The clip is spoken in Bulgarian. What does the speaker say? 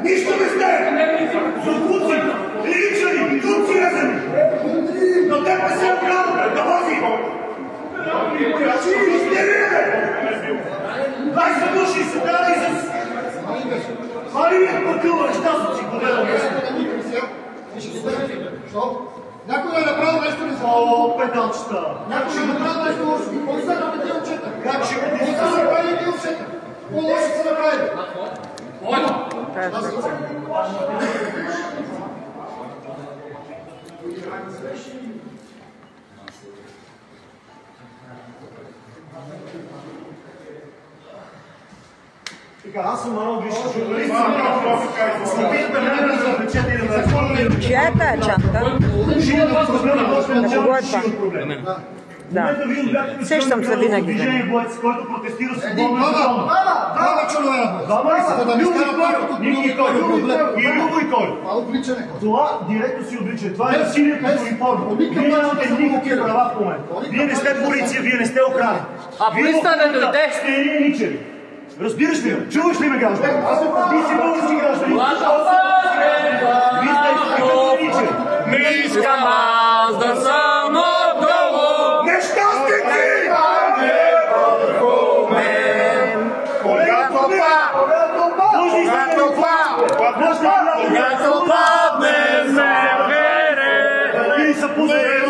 Нищо не сте! Злокуци, личани, туци резени! Но те не се оправят, да вози! Истерия! 20 души се дали с... Хали ми е пъкъл, щастъци, гледам. Що? Някой е направил нещо не знае. О, педалчета! Някой е направил нещо лошо. Кой са да те отчета? Как ще Кой са да направили ти отчета? По-лошо са направили. Така, аз съм много висш журналист. Опитаме ме да завлечете и да ме... Чия е тая чанта? Живата проблема, който е кого е това? проблем. Да. Сещам се винаги. Движение боец, който протестира свободно. Двама членове. Двама ли са? Любо и Кой. И Любо и Кой. Това директно си облича. Това е насилието по реформа. Вие нямате никакви права в момента. Вие не сте полиция, вие не сте охрана. А полицията не дойде. Сте едни ничери. Разбираш ли? Чуваш ли ме, граждани? Ти си български граждани. Вие сте ничери. Не искам аз да съм отдолу. Нещастници! Когато падне ме вере. И са позорени.